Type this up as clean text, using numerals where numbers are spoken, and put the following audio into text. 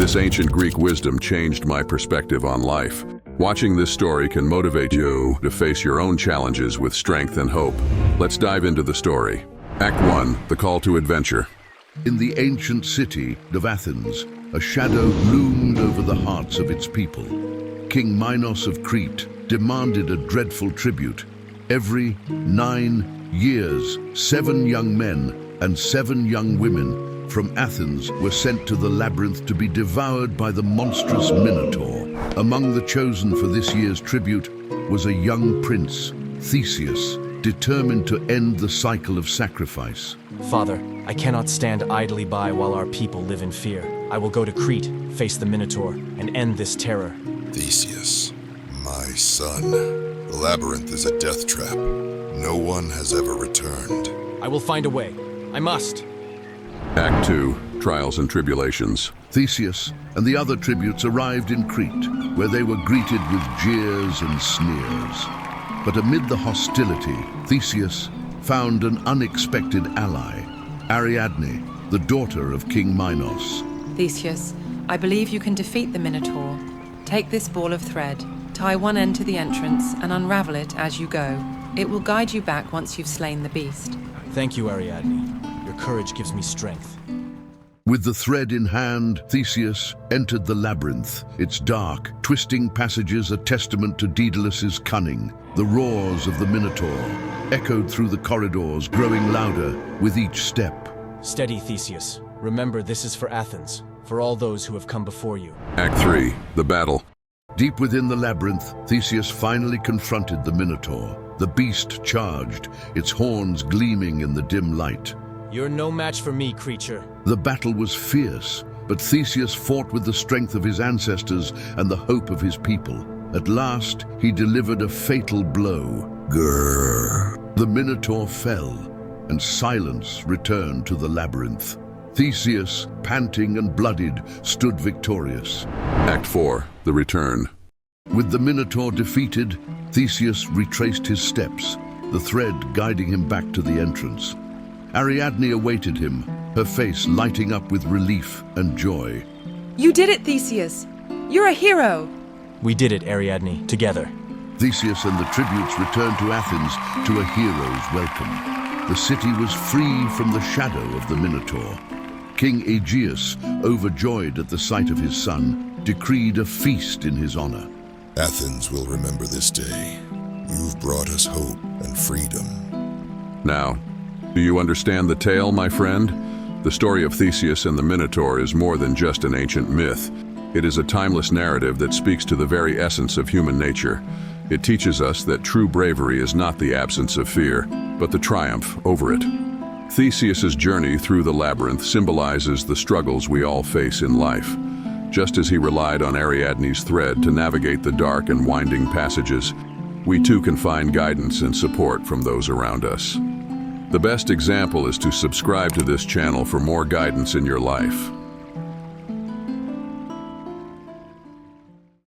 This ancient Greek wisdom changed my perspective on life. Watching this story can motivate you to face your own challenges with strength and hope. Let's dive into the story. Act 1, the call to adventure. In the ancient city of Athens, a shadow loomed over the hearts of its people. King Minos of Crete demanded a dreadful tribute. Every 9 years, 7 young men and 7 young women from Athens were sent to the labyrinth to be devoured by the monstrous Minotaur. Among the chosen for this year's tribute was a young prince, Theseus, determined to end the cycle of sacrifice. Father, I cannot stand idly by while our people live in fear. I will go to Crete, face the Minotaur, and end this terror. Theseus, my son, the labyrinth is a death trap. No one has ever returned. I will find a way. I must. Act 2, trials and tribulations. Theseus and the other tributes arrived in Crete, where they were greeted with jeers and sneers. But amid the hostility, Theseus found an unexpected ally, Ariadne, the daughter of King Minos. Theseus, I believe you can defeat the Minotaur. Take this ball of thread, tie one end to the entrance, and unravel it as you go. It will guide you back once you've slain the beast. Thank you, Ariadne. Your courage gives me strength. With the thread in hand, Theseus entered the labyrinth, its dark, twisting passages a testament to Daedalus's cunning. The roars of the Minotaur echoed through the corridors, growing louder with each step. Steady, Theseus. Remember, this is for Athens, for all those who have come before you. Act 3, the battle. Deep within the labyrinth, Theseus finally confronted the Minotaur. The beast charged, its horns gleaming in the dim light. You're no match for me, creature. The battle was fierce, but Theseus fought with the strength of his ancestors and the hope of his people. At last, he delivered a fatal blow. Grrr. The Minotaur fell, and silence returned to the labyrinth. Theseus, panting and bloodied, stood victorious. Act 4, the return. With the Minotaur defeated, Theseus retraced his steps, the thread guiding him back to the entrance. Ariadne awaited him, her face lighting up with relief and joy. You did it, Theseus! You're a hero! We did it, Ariadne, together. Theseus and the tributes returned to Athens to a hero's welcome. The city was free from the shadow of the Minotaur. King Aegeus, overjoyed at the sight of his son, decreed a feast in his honor. Athens will remember this day. You've brought us hope and freedom. Now, do you understand the tale, my friend? The story of Theseus and the Minotaur is more than just an ancient myth. It is a timeless narrative that speaks to the very essence of human nature. It teaches us that true bravery is not the absence of fear, but the triumph over it. Theseus's journey through the labyrinth symbolizes the struggles we all face in life. Just as he relied on Ariadne's thread to navigate the dark and winding passages, we too can find guidance and support from those around us. The best example is to subscribe to this channel for more guidance in your life.